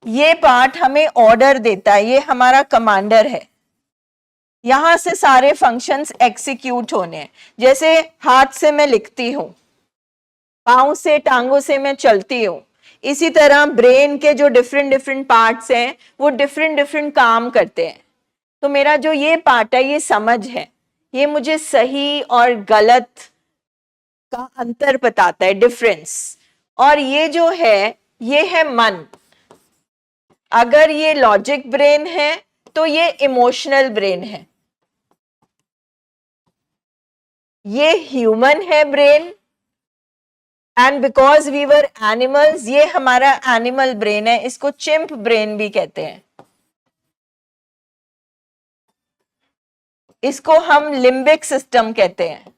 ये पार्ट हमें ऑर्डर देता है, ये हमारा कमांडर है, यहां से सारे फंक्शंस एग्जीक्यूट होने हैं। जैसे हाथ से मैं लिखती हूं, पांव से टांगों से मैं चलती हूं, इसी तरह ब्रेन के जो डिफरेंट डिफरेंट पार्ट्स हैं वो डिफरेंट डिफरेंट काम करते हैं। तो मेरा जो ये पार्ट है ये समझ है, ये मुझे सही और गलत का अंतर बताता है, डिफरेंस। और ये जो है ये है मन। अगर ये लॉजिक ब्रेन है तो ये इमोशनल ब्रेन है। ये ह्यूमन है brain, and because we were animals, ये हमारा एनिमल ब्रेन है, इसको चिंप ब्रेन भी कहते हैं। इसको हम लिम्बिक सिस्टम कहते हैं।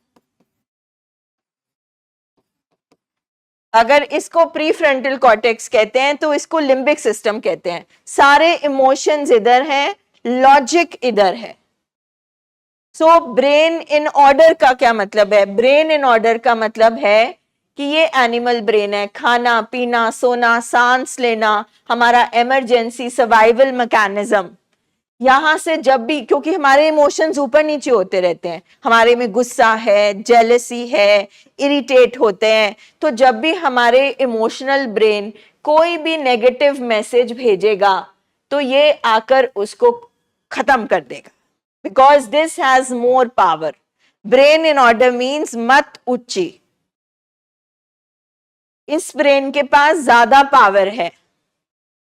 अगर इसको प्रीफ्रंटल कॉर्टेक्स कहते हैं तो इसको लिम्बिक सिस्टम कहते हैं। सारे इमोशंस इधर हैं, लॉजिक इधर है। सो ब्रेन इन ऑर्डर का क्या मतलब है? ब्रेन इन ऑर्डर का मतलब है कि ये एनिमल ब्रेन है, खाना पीना सोना सांस लेना हमारा इमरजेंसी सर्वाइवल मैकेनिज्म। यहां से जब भी, क्योंकि हमारे इमोशंस ऊपर नीचे होते रहते हैं, हमारे में गुस्सा है, जेलसी है, इरिटेट होते हैं, तो जब भी हमारे इमोशनल ब्रेन कोई भी नेगेटिव मैसेज भेजेगा तो ये आकर उसको खत्म कर देगा, because this has more power. Brain in order means मत उच्ची, इस ब्रेन के पास ज्यादा पावर है,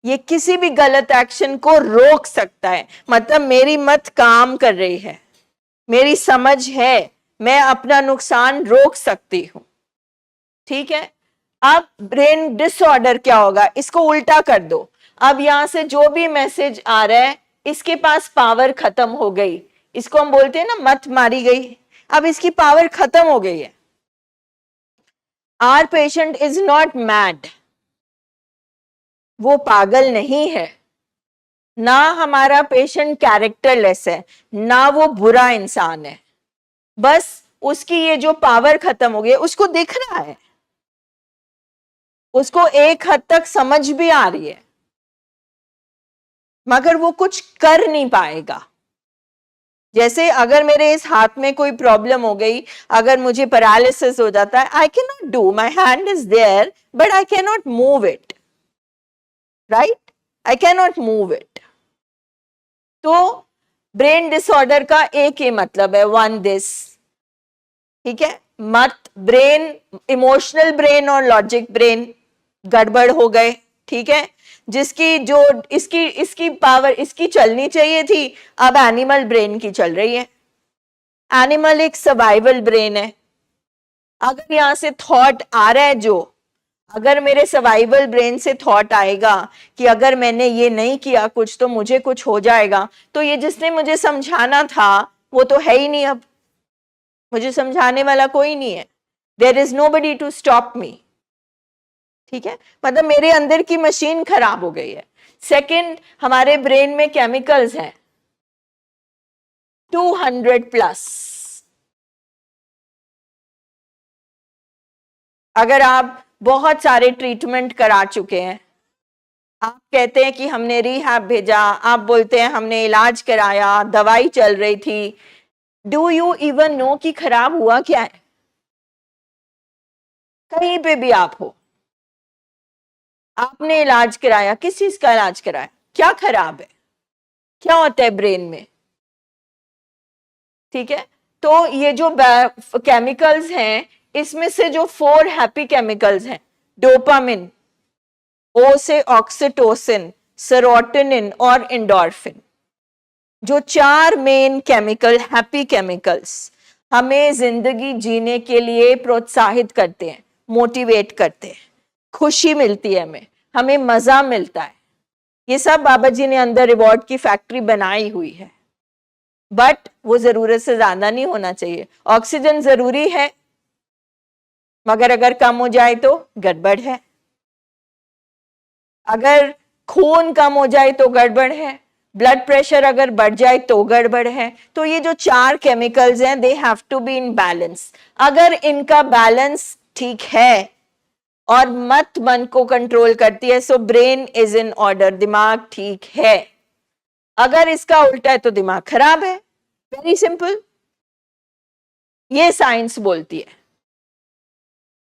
ये किसी भी गलत एक्शन को रोक सकता है। मतलब मेरी मत काम कर रही है, मेरी समझ है, मैं अपना नुकसान रोक सकती हूं। ठीक है, अब ब्रेन डिसऑर्डर क्या होगा? इसको उल्टा कर दो। अब यहां से जो भी मैसेज आ रहा है इसके पास पावर खत्म हो गई, इसको हम बोलते हैं ना मत मारी गई, अब इसकी पावर खत्म हो गई है। Our patient is not mad, वो पागल नहीं है, ना हमारा पेशेंट कैरेक्टरलेस है, ना वो बुरा इंसान है, बस उसकी ये जो पावर खत्म हो गई उसको दिख रहा है, उसको एक हद तक समझ भी आ रही है, मगर वो कुछ कर नहीं पाएगा। जैसे अगर मेरे इस हाथ में कोई प्रॉब्लम हो गई, अगर मुझे पैरालिसिस हो जाता है, I can not do, my hand is there but I can not move it, right? I can not move it. तो ब्रेन डिसऑर्डर का एक ही मतलब है, वन दिस। ठीक है, मत ब्रेन, इमोशनल ब्रेन और लॉजिक ब्रेन गड़बड़ हो गए। ठीक है, जिसकी जो इसकी इसकी पावर इसकी चलनी चाहिए थी, अब एनिमल ब्रेन की चल रही है। एनिमल एक सर्वाइवल ब्रेन है। अगर यहां से थॉट आ रहा है, जो अगर मेरे सर्वाइवल ब्रेन से थॉट आएगा कि अगर मैंने ये नहीं किया कुछ तो मुझे कुछ हो जाएगा, तो ये जिसने मुझे समझाना था वो तो है ही नहीं, अब मुझे समझाने वाला कोई नहीं है, there is nobody to stop me. ठीक है, मतलब मेरे अंदर की मशीन खराब हो गई है। सेकंड, हमारे ब्रेन में केमिकल्स हैं 200+। अगर आप बहुत सारे ट्रीटमेंट करा चुके हैं, आप कहते हैं कि हमने रिहैब भेजा, आप बोलते हैं हमने इलाज कराया, दवाई चल रही थी, डू यू इवन नो कि खराब हुआ क्या है? कहीं पे भी आप हो, आपने इलाज कराया, किस चीज का इलाज कराया, क्या खराब है, क्या होता है ब्रेन में? ठीक है, तो ये जो केमिकल्स हैं, इसमें से जो 4 हैप्पी केमिकल्स हैं, डोपामिन, ओ से ऑक्सीटोसिन, सेरोटोनिन और एंडोर्फिन, जो 4 मेन केमिकल हैप्पी केमिकल्स हमें जिंदगी जीने के लिए प्रोत्साहित करते हैं, मोटिवेट करते हैं, खुशी मिलती है हमें, हमें मजा मिलता है। ये सब बाबा जी ने अंदर रिवॉर्ड की फैक्ट्री बनाई हुई है, बट वो जरूरत से ज्यादा नहीं होना चाहिए। ऑक्सीजन जरूरी है, मगर अगर कम हो जाए तो गड़बड़ है, अगर खून कम हो जाए तो गड़बड़ है, ब्लड प्रेशर अगर बढ़ जाए तो गड़बड़ है। तो ये जो 4 केमिकल्स हैं, they have to be in balance. अगर इनका बैलेंस ठीक है और मत मन को कंट्रोल करती है। So brain is in order, दिमाग ठीक है। अगर इसका उल्टा है तो दिमाग खराब है। वेरी सिंपल, ये साइंस बोलती है।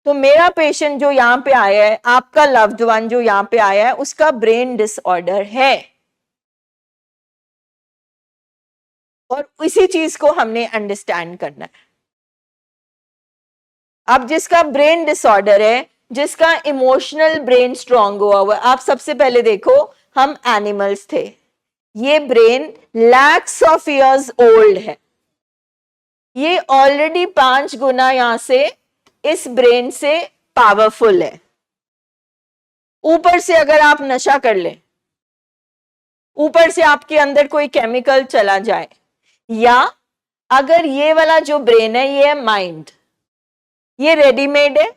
तो मेरा पेशेंट जो यहां पे आया है, आपका लव्ड वन जो यहां पे आया है, उसका ब्रेन डिसऑर्डर है, और इसी चीज को हमने अंडरस्टैंड करना है। अब जिसका ब्रेन डिसऑर्डर है, जिसका इमोशनल ब्रेन स्ट्रांग हुआ, आप सबसे पहले देखो, हम एनिमल्स थे, ये brain lakhs of years old है, ये ऑलरेडी 5 गुना यहां से इस ब्रेन से पावरफुल है। ऊपर से अगर आप नशा कर लें, ऊपर से आपके अंदर कोई केमिकल चला जाए, या अगर ये वाला जो ब्रेन है, ये है माइंड, ये रेडीमेड है,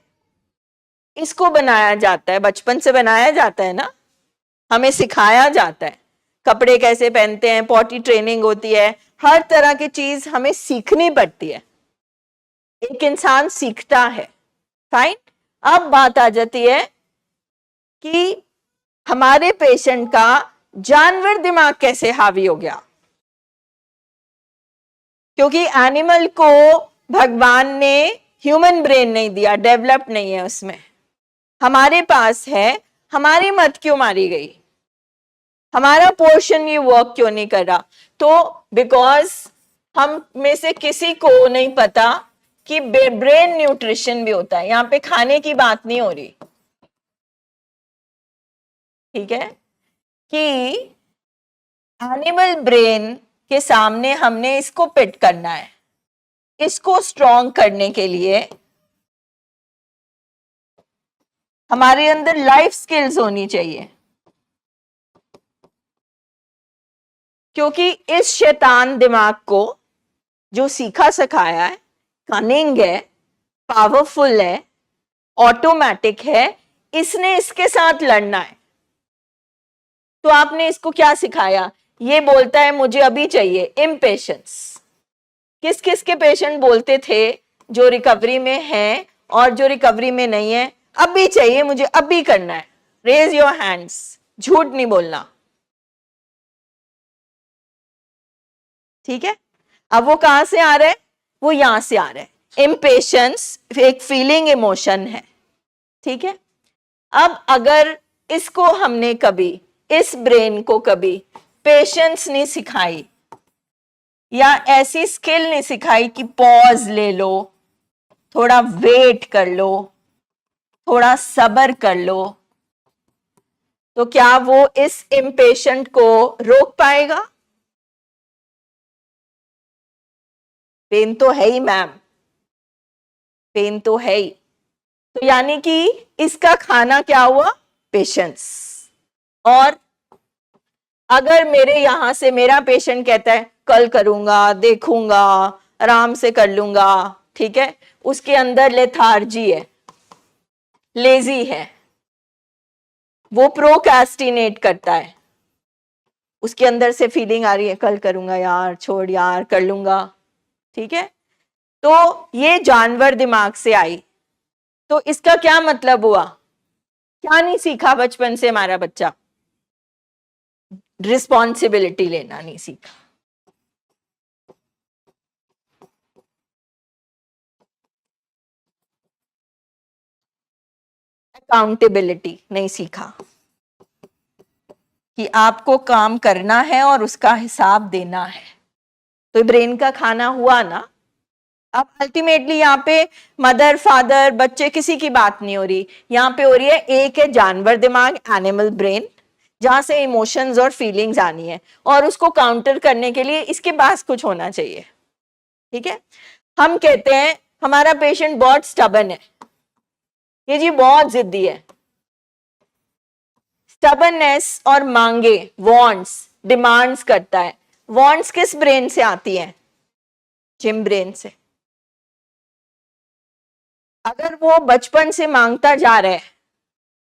इसको बनाया जाता है, बचपन से बनाया जाता है ना, हमें सिखाया जाता है कपड़े कैसे पहनते हैं, पॉटी ट्रेनिंग होती है, हर तरह की चीज हमें सीखनी पड़ती है, एक इंसान सीखता है। फाइन, अब बात आ जाती है कि हमारे पेशेंट का जानवर दिमाग कैसे हावी हो गया, क्योंकि एनिमल को भगवान ने ह्यूमन ब्रेन नहीं दिया, डेवलप नहीं है उसमें, हमारे पास है। हमारी मत क्यों मारी गई, हमारा पोर्शन ये वर्क क्यों नहीं कर रहा? तो बिकॉज हम में से किसी को नहीं पता कि ब्रेन न्यूट्रिशन भी होता है। यहां पे खाने की बात नहीं हो रही, ठीक है, कि एनिमल ब्रेन के सामने हमने इसको पिट करना है। इसको स्ट्रॉन्ग करने के लिए हमारे अंदर लाइफ स्किल्स होनी चाहिए, क्योंकि इस शैतान दिमाग को जो सीखा सिखाया है, कनिंग है, पावरफुल है, ऑटोमेटिक है, इसने इसके साथ लड़ना है। तो आपने इसको क्या सिखाया? ये बोलता है मुझे अभी चाहिए, इम्पेशेंस। किस किस के पेशेंट बोलते थे जो रिकवरी में हैं और जो रिकवरी में नहीं है, अभी चाहिए मुझे, अभी करना है? रेज योर हैंड्स, झूठ नहीं बोलना, ठीक है। अब वो कहां से आ रहा है? वो यहां से आ रहा है। इम्पेशेंस एक फीलिंग, इमोशन है, ठीक है। अब अगर इसको हमने कभी, इस ब्रेन को कभी पेशेंस नहीं सिखाई, या ऐसी स्किल नहीं सिखाई कि पॉज ले लो, थोड़ा वेट कर लो, थोड़ा सब्र कर लो, तो क्या वो इस इम्पेशेंट को रोक पाएगा? पेन तो है ही मैम, पेन तो है ही। तो यानी कि इसका खाना क्या हुआ? पेशेंस। और अगर मेरे यहां से मेरा पेशेंट कहता है कल करूंगा, देखूंगा, आराम से कर लूंगा, ठीक है, उसके अंदर लेथार्जी है, लेजी है, वो प्रोक्रेस्टिनेट करता है, उसके अंदर से फीलिंग आ रही है कल करूंगा यार, छोड़ यार, कर लूंगा, ठीक है। तो ये जानवर दिमाग से आई, तो इसका क्या मतलब हुआ? क्या नहीं सीखा बचपन से हमारा बच्चा? रिस्पॉन्सिबिलिटी लेना नहीं सीखा, अकाउंटेबिलिटी नहीं सीखा, कि आपको काम करना है और उसका हिसाब देना है। तो ब्रेन का खाना हुआ ना। अब अल्टीमेटली यहाँ पे मदर, फादर, बच्चे, किसी की बात नहीं हो रही, यहाँ पे हो रही है एक है जानवर दिमाग, एनिमल ब्रेन, जहां से इमोशंस और फीलिंग्स आनी है, और उसको काउंटर करने के लिए इसके पास कुछ होना चाहिए, ठीक है। हम कहते हैं हमारा पेशेंट बहुत स्टबन है, ये जी बहुत जिद्दी है। स्टबननेस और मांगे, वांट्स, डिमांड्स करता है। वांट्स किस ब्रेन से आती है? जिम ब्रेन से। अगर वो बचपन से मांगता जा रहा है,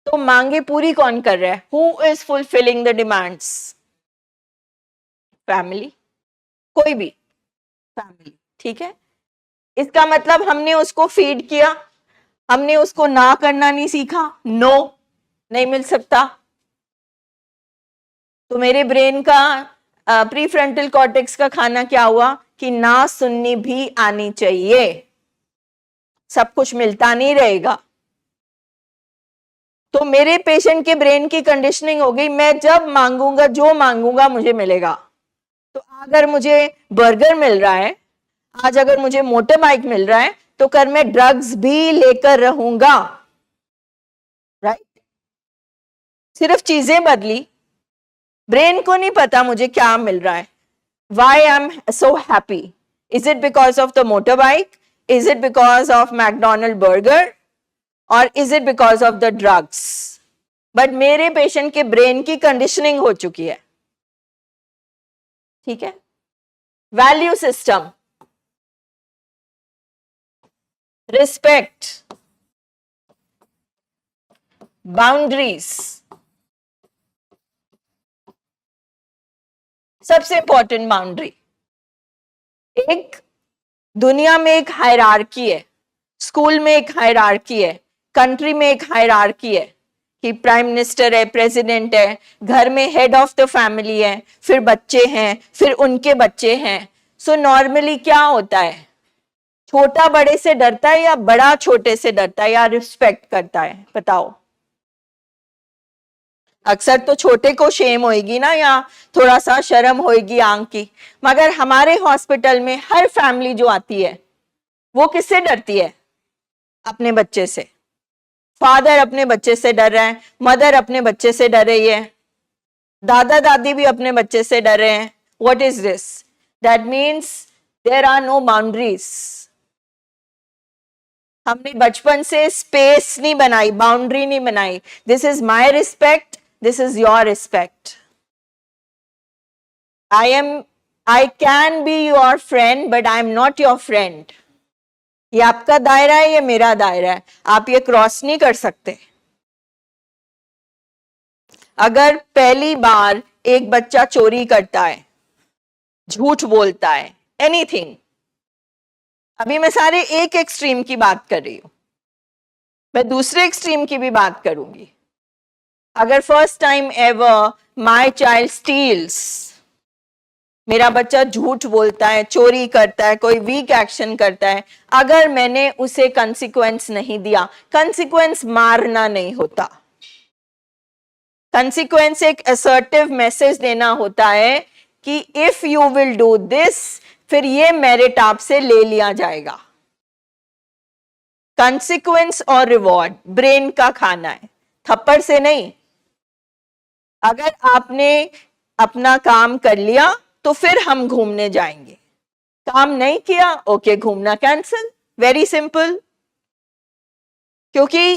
तो मांगे पूरी कौन कर रहा है? Who is fulfilling the demands? Family, कोई भी फैमिली, ठीक है। इसका मतलब हमने उसको फीड किया, हमने उसको ना करना नहीं सीखा, नो नहीं मिल सकता। तो मेरे ब्रेन का प्रीफ्रंटल कॉर्टेक्स का खाना क्या हुआ कि ना सुननी भी आनी चाहिए, सब कुछ मिलता नहीं रहेगा। तो मेरे पेशेंट के ब्रेन की कंडीशनिंग हो गई, मैं जब मांगूंगा जो मांगूंगा मुझे मिलेगा। तो अगर मुझे बर्गर मिल रहा है, आज अगर मुझे मोटर बाइक मिल रहा है, तो कल मैं ड्रग्स भी लेकर रहूंगा, राइट? सिर्फ चीजें बदली, ब्रेन को नहीं पता मुझे क्या मिल रहा है। Why I'm so happy? Is it because of the motorbike? Is it because of McDonald burger? Or is it because of the drugs? But मेरे पेशेंट के ब्रेन की कंडीशनिंग हो चुकी है, ठीक है? वैल्यू सिस्टम, रिस्पेक्ट, बाउंड्रीज, सबसे important boundary. एक दुनिया में एक हायरार्की है, स्कूल में एक हायरार्की है, कंट्री में एक हायरार्की है कि प्राइम मिनिस्टर है, प्रेसिडेंट है, घर में हेड ऑफ द फैमिली है, फिर बच्चे हैं, फिर उनके बच्चे हैं। सो नॉर्मली क्या होता है, छोटा बड़े से डरता है या बड़ा छोटे से डरता है या रिस्पेक्ट करता है? बताओ। अक्सर तो छोटे को शेम होएगी ना, या थोड़ा सा शर्म होएगी आंख की। मगर हमारे हॉस्पिटल में हर फैमिली जो आती है वो किससे डरती है? अपने बच्चे से। फादर अपने बच्चे से डर रहे हैं, मदर अपने बच्चे से डर रही है, दादा दादी भी अपने बच्चे से डर रहे हैं। What is this? That means there are no boundaries. हमने बचपन से स्पेस नहीं बनाई, बाउंड्री नहीं बनाई। This is my respect, this is your respect. I can be your friend but I am not your friend. ये आपका दायरा है, ये मेरा दायरा है, आप ये क्रॉस नहीं कर सकते। अगर पहली बार एक बच्चा चोरी करता है, झूठ बोलता है, एनीथिंग, अभी मैं सारे एक एक्सट्रीम की बात कर रही हूं, मैं दूसरे एक्सट्रीम की भी बात करूंगी। अगर first time ever my child steals, मेरा बच्चा झूठ बोलता है, चोरी करता है, कोई वीक एक्शन करता है, अगर मैंने उसे कंसिक्वेंस नहीं दिया, कंसिक्वेंस मारना नहीं होता, कंसिक्वेंस एक असर्टिव मैसेज देना होता है कि if you will do this, फिर ये मेरिट आपसे ले लिया जाएगा। कंसिक्वेंस और रिवॉर्ड ब्रेन का खाना है, थप्पड़ से नहीं। अगर आपने अपना काम कर लिया तो फिर हम घूमने जाएंगे, काम नहीं किया, ओके, घूमना कैंसिल, वेरी सिंपल। क्योंकि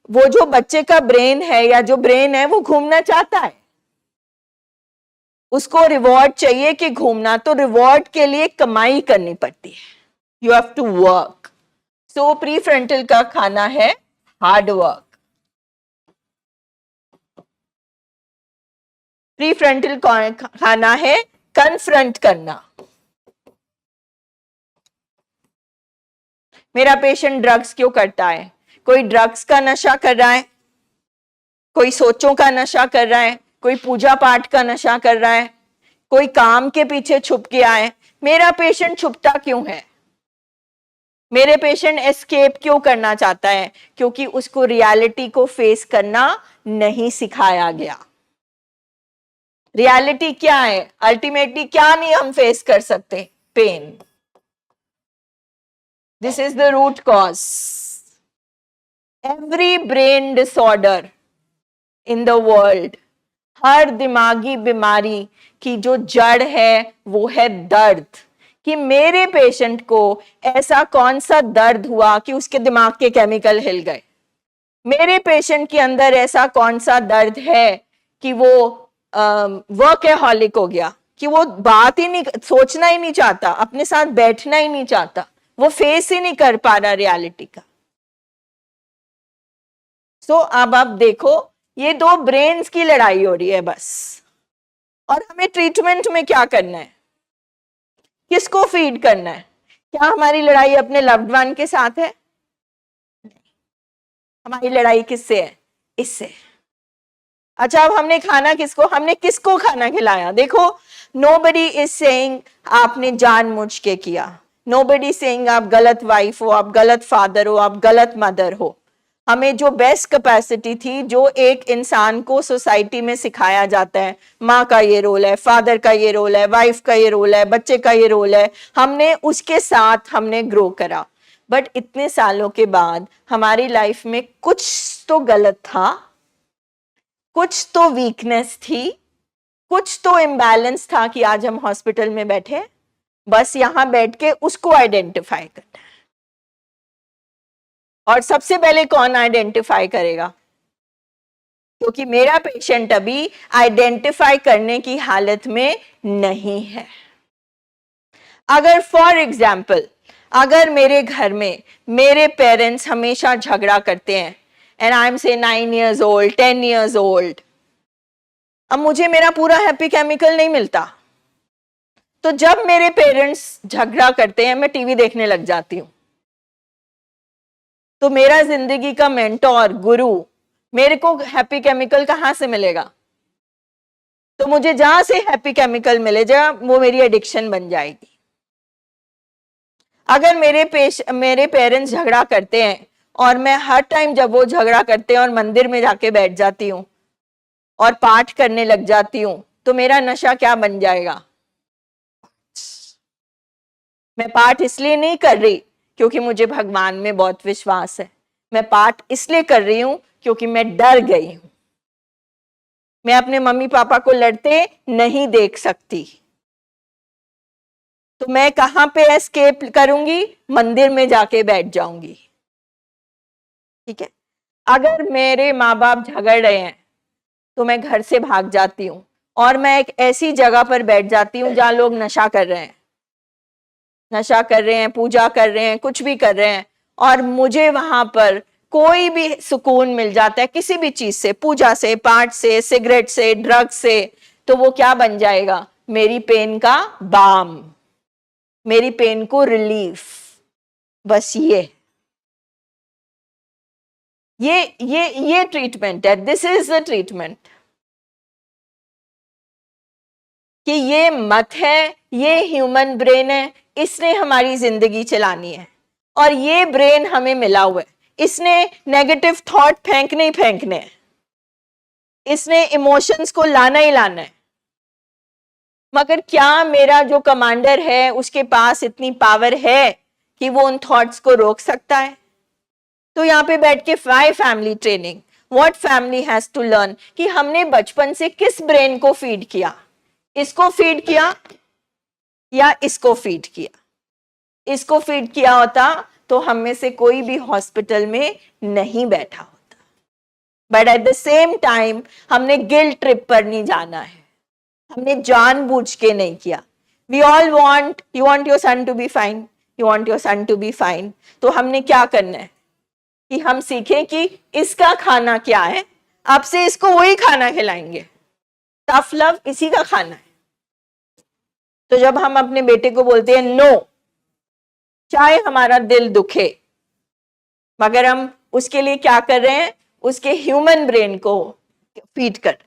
वो जो बच्चे का ब्रेन है या जो ब्रेन है वो घूमना चाहता है, उसको रिवॉर्ड चाहिए कि घूमना, तो रिवॉर्ड के लिए कमाई करनी पड़ती है, you have to work. So prefrontal का खाना है हार्ड वर्क। प्रीफ्रंटल खाना है कन्फ्रंट करना। मेरा पेशेंट ड्रग्स क्यों करता है? कोई ड्रग्स का नशा कर रहा है, कोई सोचों का नशा कर रहा है, कोई पूजा पाठ का नशा कर रहा है, कोई काम के पीछे छुप गया है। मेरा पेशेंट छुपता क्यों है? मेरे पेशेंट एस्केप क्यों करना चाहता है? क्योंकि उसको रियलिटी को फेस करना नहीं सिखाया गया। रियलिटी क्या है? अल्टीमेटली क्या नहीं हम फेस कर सकते? Pain. This is the root cause. Every brain disorder in the world, हर दिमागी बीमारी की जो जड़ है वो है दर्द। कि मेरे पेशेंट को ऐसा कौन सा दर्द हुआ कि उसके दिमाग के केमिकल हिल गए? मेरे पेशेंट के अंदर ऐसा कौन सा दर्द है कि वो वर्कहॉलिक हो गया, कि वो बात ही नहीं, सोचना ही नहीं चाहता, अपने साथ बैठना ही नहीं चाहता, वो फेस ही नहीं कर पा रहा रियलिटी का। सो अब आप देखो, ये दो ब्रेन्स की लड़ाई हो रही है बस। और हमें ट्रीटमेंट में क्या करना है? किसको फीड करना है? क्या हमारी लड़ाई अपने लव्ड वन के साथ है? हमारी लड़ाई किससे है? इससे। अच्छा, अब हमने किसको खाना खिलाया? देखो, नोबडी इज सेइंग आपने जानबूझ के किया, नोबडी सेइंग आप गलत वाइफ हो, आप गलत फादर हो, आप गलत मदर हो। हमें जो बेस्ट कैपेसिटी थी, जो एक इंसान को सोसाइटी में सिखाया जाता है, माँ का ये रोल है, फादर का ये रोल है, वाइफ का ये रोल है, बच्चे का ये रोल है, हमने उसके साथ हमने ग्रो करा। बट इतने सालों के बाद हमारी लाइफ में कुछ तो गलत था, कुछ तो वीकनेस थी, कुछ तो इम्बैलेंस था कि आज हम हॉस्पिटल में बैठे। बस यहां बैठ के उसको आइडेंटिफाई करना है। और सबसे पहले कौन आइडेंटिफाई करेगा? क्योंकि मेरा पेशेंट अभी आइडेंटिफाई करने की हालत में नहीं है। अगर फॉर एग्जाम्पल, अगर मेरे घर में मेरे पेरेंट्स हमेशा झगड़ा करते हैं, एंड आई एम से 9 years old, 10 years old, अब मुझे मेरा पूरा हैप्पी केमिकल नहीं मिलता। तो जब मेरे पेरेंट्स झगड़ा करते हैं, मैं टीवी देखने लग जाती हूं। तो मेरा जिंदगी का मेंटोर, गुरु, मेरे को हैप्पी केमिकल कहां से मिलेगा? तो मुझे जहां से हैप्पी केमिकल मिलेगा वो मेरी एडिक्शन बन जाएगी। अगर मेरे पेरेंट्स झगड़ा करते हैं और मैं हर टाइम जब वो झगड़ा करते हैं और मंदिर में जाके बैठ जाती हूँ और पाठ करने लग जाती हूँ, तो मेरा नशा क्या बन जाएगा? मैं पाठ इसलिए नहीं कर रही क्योंकि मुझे भगवान में बहुत विश्वास है, मैं पाठ इसलिए कर रही हूं क्योंकि मैं डर गई हूं। मैं अपने मम्मी पापा को लड़ते नहीं देख सकती, तो मैं कहां पे एस्केप करूंगी? मंदिर में जाके बैठ जाऊंगी। ठीक है, अगर मेरे माँ बाप झगड़ रहे हैं तो मैं घर से भाग जाती हूँ और मैं एक ऐसी जगह पर बैठ जाती हूँ जहां लोग नशा कर रहे हैं, नशा कर रहे हैं, पूजा कर रहे हैं, कुछ भी कर रहे हैं, और मुझे वहां पर कोई भी सुकून मिल जाता है किसी भी चीज से, पूजा से, पाठ से, सिगरेट से, ड्रग से, तो वो क्या बन जाएगा? मेरी पेन का बाम, मेरी पेन को रिलीफ। बस ये ट्रीटमेंट है, दिस इज द ट्रीटमेंट। कि ये मत है, ये ह्यूमन ब्रेन है, इसने हमारी जिंदगी चलानी है, और ये ब्रेन हमें मिला हुआ है, इसने नेगेटिव थॉट फेंकने ही फेंकने हैं, इसने इमोशंस को लाना ही लाना है। मगर क्या मेरा जो कमांडर है उसके पास इतनी पावर है कि वो उन थॉट्स को रोक सकता है? तो यहाँ पे बैठ के family training, what family has to learn, कि हमने बचपन से किस ब्रेन को फीड किया? इसको फीड किया या इसको फीड किया? इसको फीड किया होता तो हम में से कोई भी हॉस्पिटल में नहीं बैठा होता। But at the same time हमने गिल्ट ट्रिप पर नहीं जाना है, हमने जानबूझ के नहीं किया। We all want, you want your son to be fine, you want your son to be fine, तो हमने क्या करना है कि हम सीखें कि इसका खाना क्या है, अब से इसको वही खाना खिलाएंगे, टफ लव इसी का खाना है। तो जब हम अपने बेटे को बोलते हैं नो, चाहे हमारा दिल दुखे, मगर हम उसके लिए क्या कर रहे हैं? उसके ह्यूमन ब्रेन को फीड कर